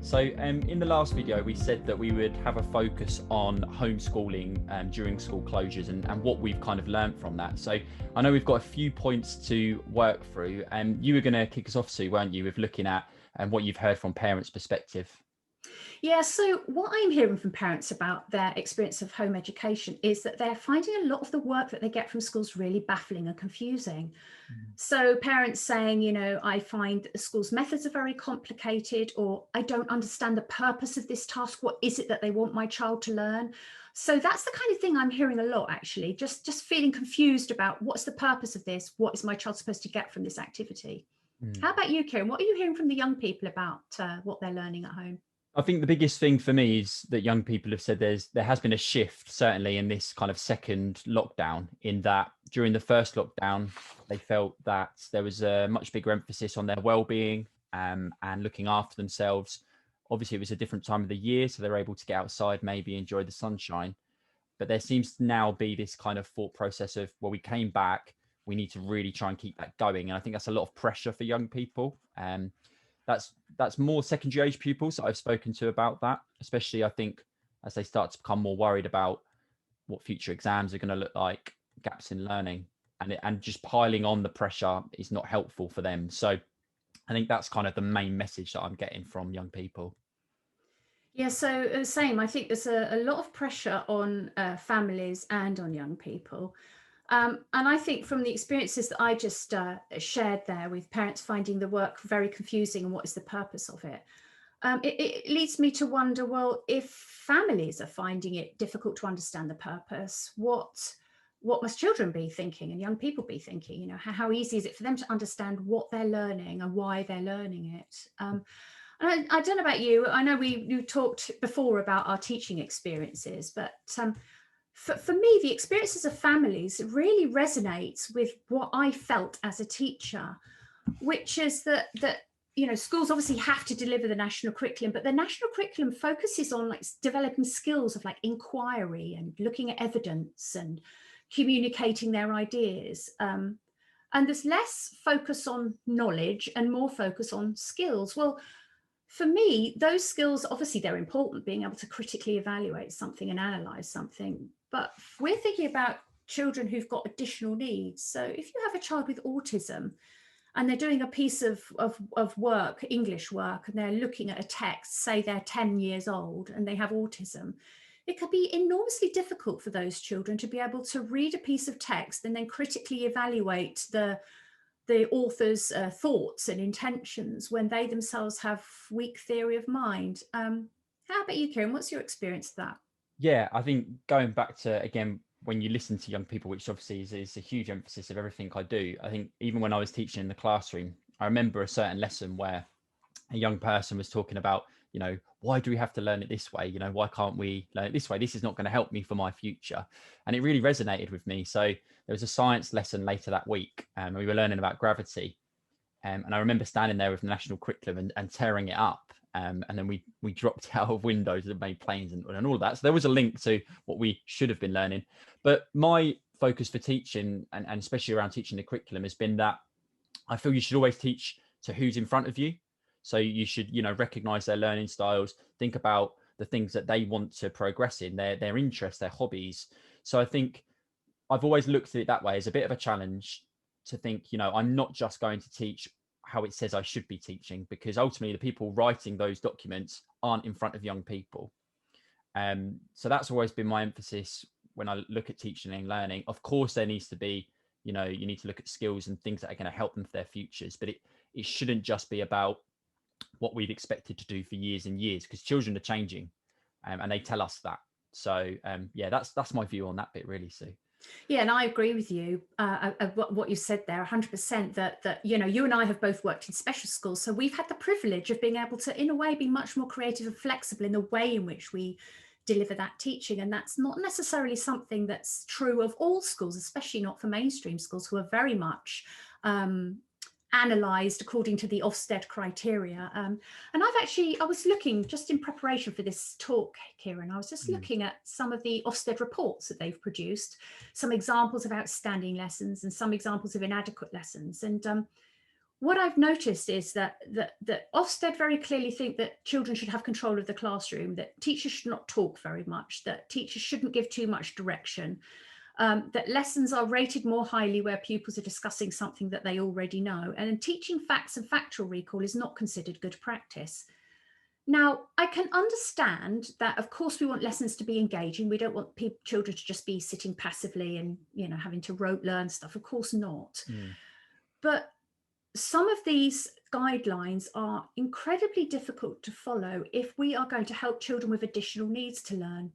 So in the last video, we said that we would have a focus on homeschooling during school closures and what we've kind of learned from that. So I know we've got a few points to work through, and you were going to kick us off, Sue, weren't you, with looking at what you've heard from parents' perspective? Yeah, so what I'm hearing from parents about their experience of home education is that they're finding a lot of the work that they get from schools really baffling and confusing. So parents saying, I find that the school's methods are very complicated, or I don't understand the purpose of this task. What is it that they want my child to learn? So that's the kind of thing I'm hearing a lot, actually, just feeling confused about what's the purpose of this? What is my child supposed to get from this activity? Mm. How about you, Kieran? What are you hearing from the young people about what they're learning at home? I think the biggest thing for me is that young people have said there has been a shift, certainly in this kind of second lockdown, in that during the first lockdown, they felt that there was a much bigger emphasis on their well-being and looking after themselves. Obviously, it was a different time of the year, so they're able to get outside, maybe enjoy the sunshine. But there seems to now be this kind of thought process of, well, we came back, we need to really try and keep that going. And I think that's a lot of pressure for young people. That's more secondary age pupils that I've spoken to about that, especially I think as they start to become more worried about what future exams are going to look like, gaps in learning, and just piling on the pressure is not helpful for them. So I think that's kind of the main message that I'm getting from young people. Yeah, so same. I think there's a lot of pressure on families and on young people. And I think from the experiences that I just shared there with parents finding the work very confusing and what is the purpose of it, it leads me to wonder, well, if families are finding it difficult to understand the purpose, what must children be thinking and young people be thinking? How easy is it for them to understand what they're learning and why they're learning it? And I don't know about you. I know you talked before about our teaching experiences, but for me, the experiences of families really resonates with what I felt as a teacher, which is that schools obviously have to deliver the national curriculum, but the national curriculum focuses on like developing skills of like inquiry and looking at evidence and communicating their ideas. And there's less focus on knowledge and more focus on skills. Well, for me, those skills, obviously they're important, being able to critically evaluate something and analyze something. But we're thinking about children who've got additional needs. So if you have a child with autism and they're doing a piece of work, English work, and they're looking at a text, say they're 10 years old and they have autism, it could be enormously difficult for those children to be able to read a piece of text and then critically evaluate the author's thoughts and intentions when they themselves have weak theory of mind. How about you, Kieran? What's your experience of that? Yeah, I think going back to, again, when you listen to young people, which obviously is a huge emphasis of everything I do, I think even when I was teaching in the classroom, I remember a certain lesson where a young person was talking about, why do we have to learn it this way? Why can't we learn it this way? This is not going to help me for my future. And it really resonated with me. So there was a science lesson later that week, and we were learning about gravity. And I remember standing there with the national curriculum and tearing it up. And then we dropped out of windows and made planes and all of that. So there was a link to what we should have been learning. But my focus for teaching, and especially around teaching the curriculum, has been that I feel you should always teach to who's in front of you. So you should, recognize their learning styles, think about the things that they want to progress in, their interests, their hobbies. So I think I've always looked at it that way as a bit of a challenge to think, I'm not just going to teach how it says I should be teaching, because ultimately the people writing those documents aren't in front of young people. So that's always been my emphasis when I look at teaching and learning. Of course, there needs to be, you need to look at skills and things that are going to help them for their futures, but it shouldn't just be about what we've expected to do for years and years, because children are changing, and they tell us that. So yeah, that's my view on that bit, really, Sue. Yeah, and I agree with you. What you said there, 100%. That you and I have both worked in special schools, so we've had the privilege of being able to, in a way, be much more creative and flexible in the way in which we deliver that teaching. And that's not necessarily something that's true of all schools, especially not for mainstream schools, who are very much analysed according to the Ofsted criteria. And I was looking just in preparation for this talk, Kieran, I was just looking at some of the Ofsted reports that they've produced, some examples of outstanding lessons and some examples of inadequate lessons. And what I've noticed is that Ofsted very clearly think that children should have control of the classroom, that teachers should not talk very much, that teachers shouldn't give too much direction, that lessons are rated more highly where pupils are discussing something that they already know, and teaching facts and factual recall is not considered good practice. Now, I can understand that, of course, we want lessons to be engaging. We don't want children to just be sitting passively and, having to rote learn stuff. Of course not. Mm. But some of these guidelines are incredibly difficult to follow if we are going to help children with additional needs to learn.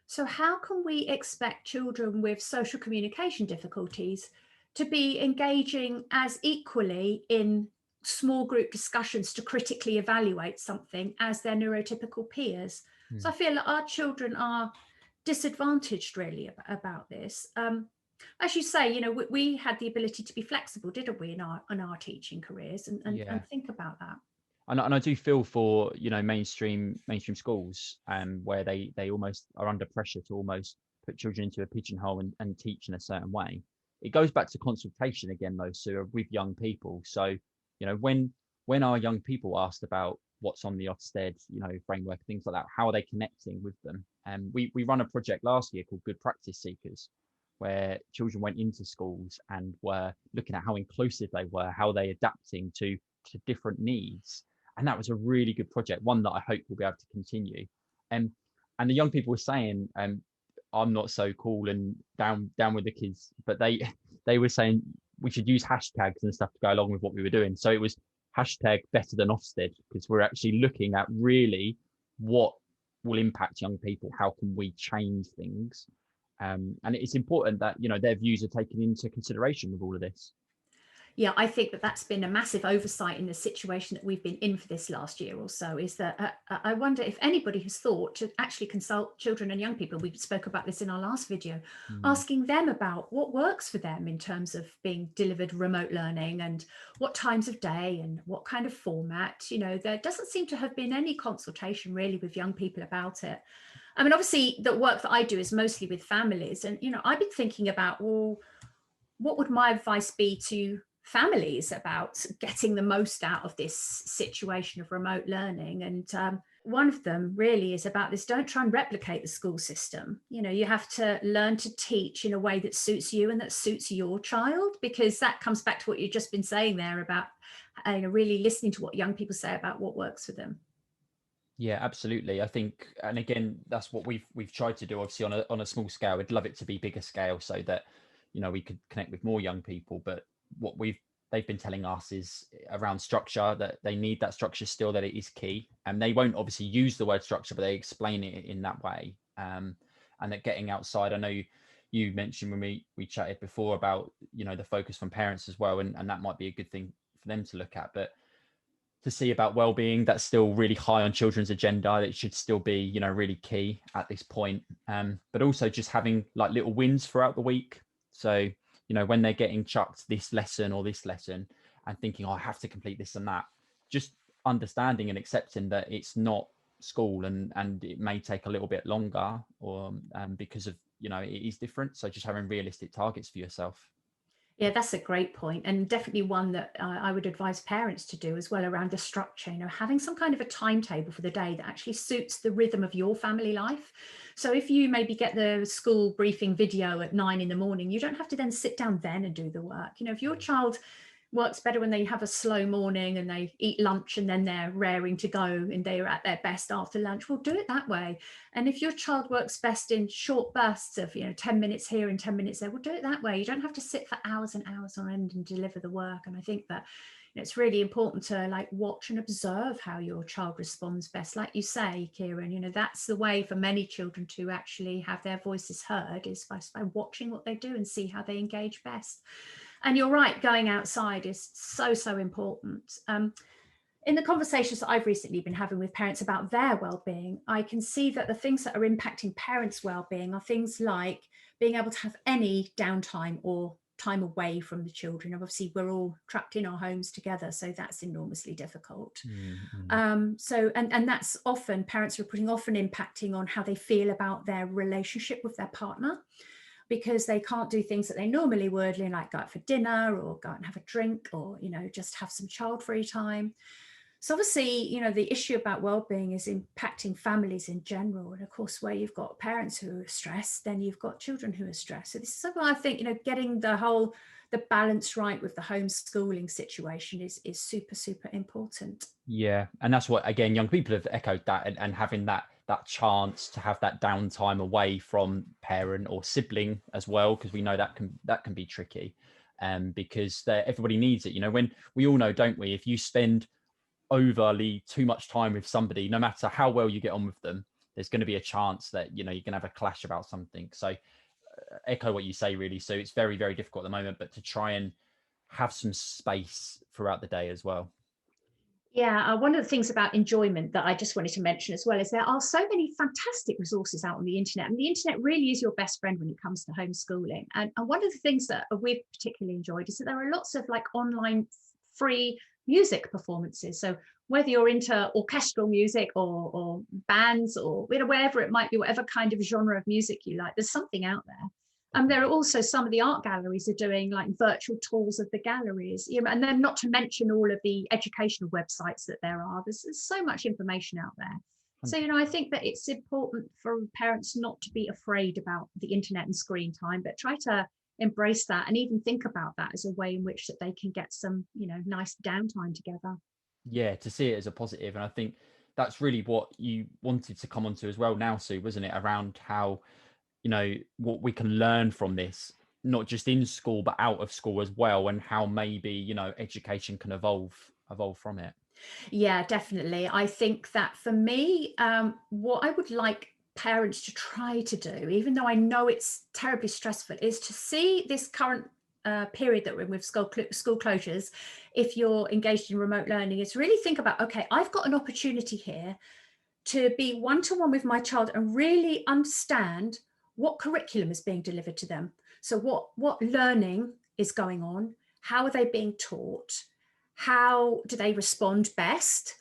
So how can we expect children with social communication difficulties to be engaging as equally in small group discussions to critically evaluate something as their neurotypical peers? So I feel that our children are disadvantaged really about this. As you say, we had the ability to be flexible, didn't we, in our teaching careers, and Yeah. think about that. And I do feel for, mainstream schools, where they almost are under pressure to almost put children into a pigeonhole and teach in a certain way. It goes back to consultation again, though, Sue, with young people. So, when our young people asked about what's on the Ofsted, framework, things like that, how are they connecting with them? And we run a project last year called Good Practice Seekers, where children went into schools and were looking at how inclusive they were, how they adapting to different needs. And that was a really good project, one that I hope we'll be able to continue. And the young people were saying, I'm not so cool and down with the kids, but they were saying we should use hashtags and stuff to go along with what we were doing. So it was hashtag better than Ofsted, because we're actually looking at really what will impact young people. How can we change things? And it's important that, their views are taken into consideration with all of this. Yeah, I think that's been a massive oversight in the situation that we've been in for this last year or so, is that I wonder if anybody has thought to actually consult children and young people. We spoke about this in our last video, asking them about what works for them in terms of being delivered remote learning and what times of day and what kind of format. There doesn't seem to have been any consultation really with young people about it. I mean, obviously the work that I do is mostly with families, and I've been thinking about, well, what would my advice be to families about getting the most out of this situation of remote learning? And one of them really is about this: don't try and replicate the school system. You have to learn to teach in a way that suits you and that suits your child, because that comes back to what you've just been saying there about really listening to what young people say about what works for them. Yeah, absolutely. I think, and again, that's what we've tried to do, obviously on a small scale. We'd love it to be bigger scale so that we could connect with more young people. But what they've been telling us is around structure, that they need that structure still, that it is key. And they won't obviously use the word structure, but they explain it in that way. And that getting outside, I know you mentioned when we chatted before about the focus from parents as well, and that might be a good thing for them to look at. But to see about well-being, that's still really high on children's agenda. It should still be really key at this point. But also just having like little wins throughout the week. So when they're getting chucked this lesson or this lesson and thinking, oh, I have to complete this and that, just understanding and accepting that it's not school, and it may take a little bit longer, or because of it is different. So just having realistic targets for yourself. Yeah, that's a great point, and definitely one that I would advise parents to do as well, around the structure, having some kind of a timetable for the day that actually suits the rhythm of your family life. So if you maybe get the school briefing video at 9 a.m, you don't have to then sit down then and do the work. If your child works better when they have a slow morning and they eat lunch and then they're raring to go and they're at their best after lunch, we'll do it that way. And if your child works best in short bursts of 10 minutes here and 10 minutes there, we'll do it that way. You don't have to sit for hours and hours on end and deliver the work. And I think that it's really important to watch and observe how your child responds best. Like you say, Kieran, that's the way for many children to actually have their voices heard, is by watching what they do and see how they engage best. And you're right, going outside is so important. In the conversations that I've recently been having with parents about their well-being, I can see that the things that are impacting parents' well-being are things like being able to have any downtime or time away from the children. Obviously, we're all trapped in our homes together, so that's enormously difficult. So that's often, parents are reporting, often impacting on how they feel about their relationship with their partner. because they can't do things that they normally would, like go out for dinner or go out and have a drink, or just have some child free time. So obviously, the issue about well-being is impacting families in general. And of course, where you've got parents who are stressed, then you've got children who are stressed. So this is something I think, getting the balance right with the homeschooling situation is super, super important. Yeah, and that's what, again, young people have echoed that, and having that chance to have that downtime away from parent or sibling as well, because we know that can be tricky, because everybody needs it. When we all know, don't we? If you spend overly too much time with somebody, no matter how well you get on with them, there's going to be a chance that you're going to have a clash about something. So echo what you say, really. So it's very, very difficult at the moment, but to try and have some space throughout the day as well. Yeah, one of the things about enjoyment that I just wanted to mention as well is there are so many fantastic resources out on the internet, and the internet really is your best friend when it comes to homeschooling. And one of the things that we've particularly enjoyed is that there are lots of online free music performances. So whether you're into orchestral music or bands, or wherever it might be, whatever kind of genre of music you like, there's something out there. There are also some of the art galleries are doing like virtual tours of the galleries, and then not to mention all of the educational websites that there are. There's so much information out there. So, I think that it's important for parents not to be afraid about the internet and screen time, but try to embrace that and even think about that as a way in which that they can get some, nice downtime together. Yeah, to see it as a positive. And I think that's really what you wanted to come onto as well now, Sue, wasn't it? Around how, what we can learn from this, not just in school, but out of school as well, and how maybe, education can evolve from it. Yeah, definitely. I think that for me, what I would like parents to try to do, even though I know it's terribly stressful, is to see this current period that we're in with school closures, if you're engaged in remote learning, is really think about, okay, I've got an opportunity here to be one-to-one with my child and really understand what curriculum is being delivered to them. So what learning is going on, how are they being taught, how do they respond best,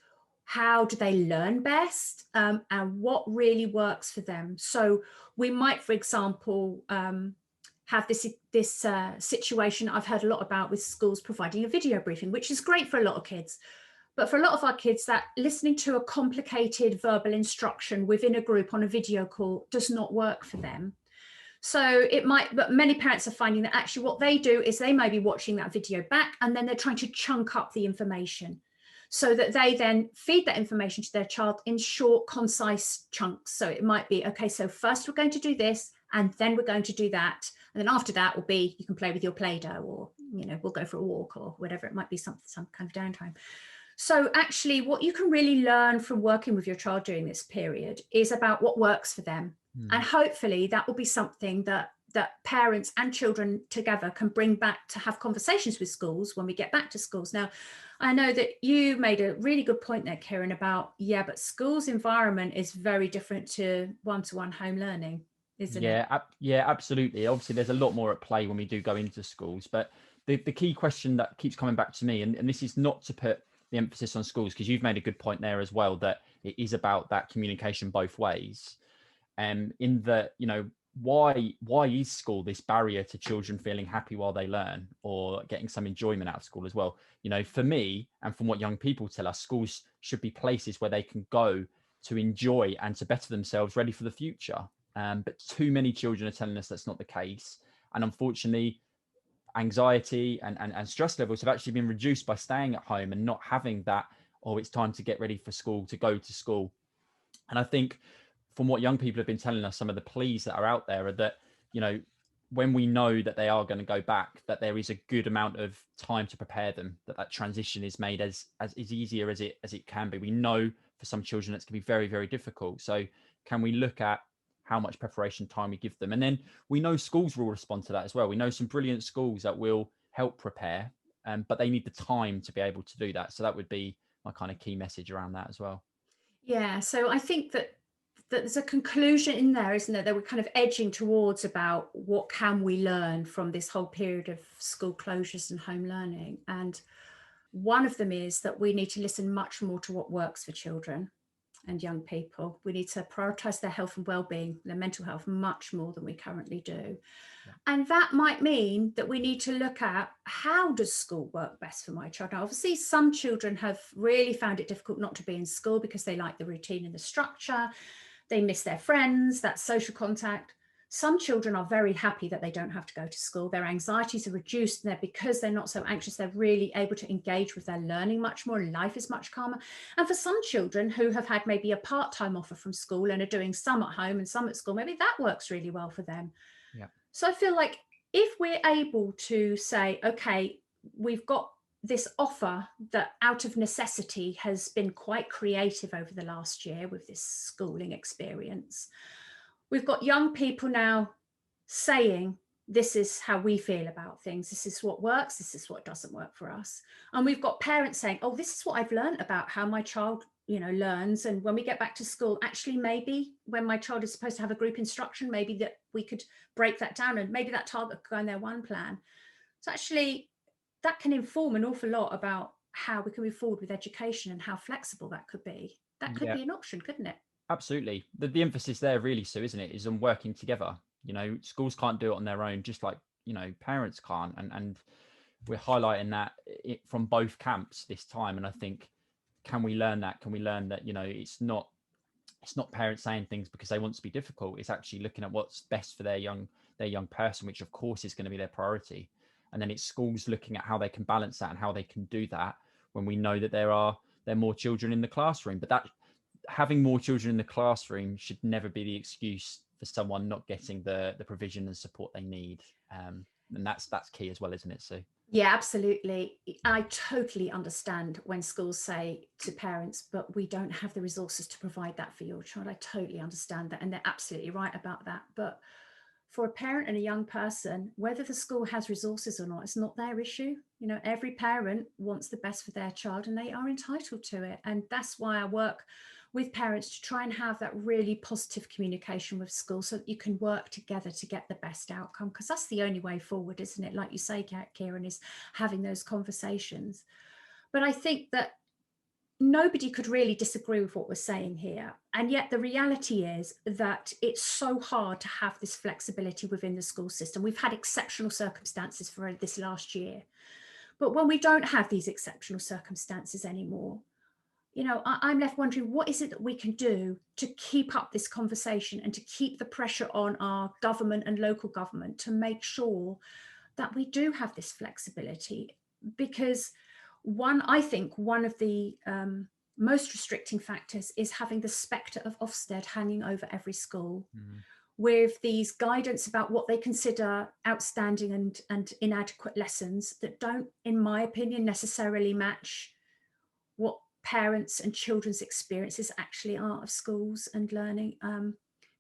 how do they learn best, and what really works for them. So we might, for example, have this situation I've heard a lot about with schools providing a video briefing, which is great for a lot of kids. But for a lot of our kids, that listening to a complicated verbal instruction within a group on a video call does not work for them. So it might, but many parents are finding that actually what they do is they may be watching that video back, and then they're trying to chunk up the information so that they then feed that information to their child in short, concise chunks. So it might be, okay, so first we're going to do this, and then we're going to do that. And then after that will be, you can play with your Play-Doh, or, we'll go for a walk, or whatever it might be, some kind of downtime. So actually what you can really learn from working with your child during this period is about what works for them. And hopefully that will be something that parents and children together can bring back to have conversations with schools when we get back to schools. Now, I know that you made a really good point there, Kieran, about, but school's environment is very different to one-to-one home learning, isn't it? Yeah, absolutely. Obviously, there's a lot more at play when we do go into schools, but the key question that keeps coming back to me, and this is not to put the emphasis on schools, because you've made a good point there as well, that it is about that communication both ways. In that, why is school this barrier to children feeling happy while they learn, or getting some enjoyment out of school as well? For me, and from what young people tell us, schools should be places where they can go to enjoy and to better themselves, ready for the future. But too many children are telling us that's not the case. And unfortunately, anxiety and stress levels have actually been reduced by staying at home and not having that, oh, it's time to get ready for school, to go to school. And I think from what young people have been telling us, some of the pleas that are out there are that, when we know that they are going to go back, that there is a good amount of time to prepare them, that transition is made as easier as it can be. We know for some children it's going to be very, very difficult. So can we look at how much preparation time we give them? And then we know schools will respond to that as well. We know some brilliant schools that will help prepare, but they need the time to be able to do that. So that would be my kind of key message around that as well. Yeah, so I think that there's a conclusion in there, isn't there, that we're kind of edging towards about what can we learn from this whole period of school closures and home learning. And one of them is that we need to listen much more to what works for children. and young people. We need to prioritise their health and well-being, their mental health, much more than we currently do. Yeah. And that might mean that we need to look at, how does school work best for my child? Now, obviously, some children have really found it difficult not to be in school because they like the routine and the structure. They miss their friends, that social contact. Some children are very happy that they don't have to go to school. Their anxieties are reduced, and because they're not so anxious, they're really able to engage with their learning much more. Life is much calmer. And for some children who have had maybe a part-time offer from school and are doing some at home and some at school, maybe that works really well for them. Yeah. So I feel like if we're able to say, okay, we've got this offer that out of necessity has been quite creative over the last year with this schooling experience. We've got young people now saying, this is how we feel about things. This is what works. This is what doesn't work for us. And we've got parents saying, oh, this is what I've learned about how my child, learns. And when we get back to school, actually, maybe when my child is supposed to have a group instruction, maybe that we could break that down, and maybe that target could go in their one plan. So actually, that can inform an awful lot about how we can move forward with education and how flexible that could be. That could Yeah. be an option, couldn't it? Absolutely. The emphasis there really, Sue, isn't it, is on working together. Schools can't do it on their own, just like, parents can't. And we're highlighting that from both camps this time. And I think, can we learn that? Can we learn that, it's not parents saying things because they want to be difficult. It's actually looking at what's best for their young person, which of course is going to be their priority. And then it's schools looking at how they can balance that and how they can do that when we know that there are more children in the classroom. But that, having more children in the classroom should never be the excuse for someone not getting the provision and support they need. And that's key as well, isn't it, Sue? Yeah, absolutely. I totally understand when schools say to parents, but we don't have the resources to provide that for your child. I totally understand that. And they're absolutely right about that. But for a parent and a young person, whether the school has resources or not, it's not their issue. Every parent wants the best for their child and they are entitled to it. And that's why I work with parents to try and have that really positive communication with schools so that you can work together to get the best outcome, because that's the only way forward, isn't it? Like you say, Kieran, is having those conversations. But I think that nobody could really disagree with what we're saying here. And yet the reality is that it's so hard to have this flexibility within the school system. We've had exceptional circumstances for this last year. But when we don't have these exceptional circumstances anymore, I'm left wondering, what is it that we can do to keep up this conversation and to keep the pressure on our government and local government to make sure that we do have this flexibility? Because I think one of the most restricting factors is having the spectre of Ofsted hanging over every school, with these guidance about what they consider outstanding and inadequate lessons that don't, in my opinion, necessarily match what parents and children's experiences actually are of schools and learning.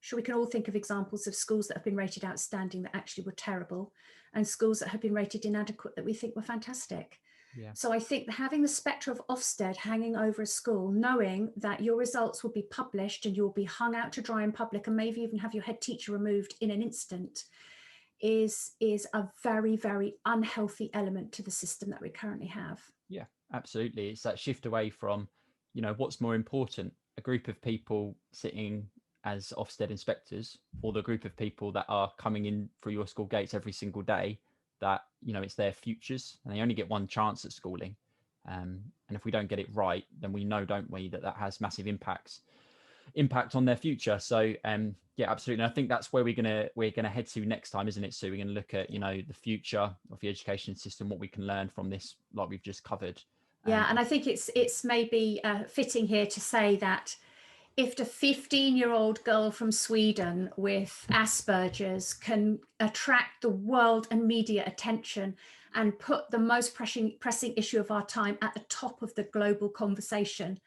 Sure, we can all think of examples of schools that have been rated outstanding that actually were terrible, and schools that have been rated inadequate that we think were fantastic. Yeah. So I think having the spectre of Ofsted hanging over a school, knowing that your results will be published and you'll be hung out to dry in public and maybe even have your head teacher removed in an instant, is a very, very unhealthy element to the system that we currently have. Yeah, absolutely. It's that shift away from, what's more important, a group of people sitting as Ofsted inspectors, or the group of people that are coming in through your school gates every single day, that, it's their futures and they only get one chance at schooling. And if we don't get it right, then we know, don't we, that has massive impact on their future. So yeah, absolutely. And I think that's where we're gonna head to next time, isn't it, Sue? We're gonna look at, the future of the education system, what we can learn from this, like we've just covered. Yeah, and I think it's maybe fitting here to say that if the 15-year-old girl from Sweden with Asperger's can attract the world and media attention and put the most pressing issue of our time at the top of the global conversation,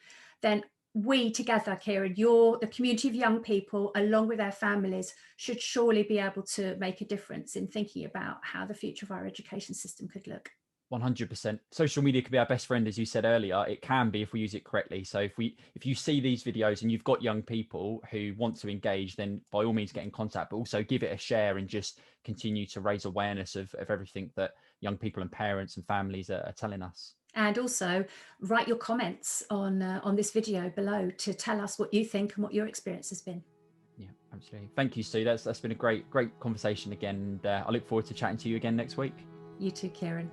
then we together, Kieran, the community of young people, along with their families, should surely be able to make a difference in thinking about how the future of our education system could look. 100%. Social media could be our best friend, as you said earlier. It can be if we use it correctly. So if you see these videos and you've got young people who want to engage, then by all means get in contact, but also give it a share and just continue to raise awareness of everything that young people and parents and families are telling us. And also write your comments on this video below to tell us what you think and what your experience has been. Yeah, absolutely. Thank you, Sue. That's been a great conversation again. And I look forward to chatting to you again next week. You too, Kieran.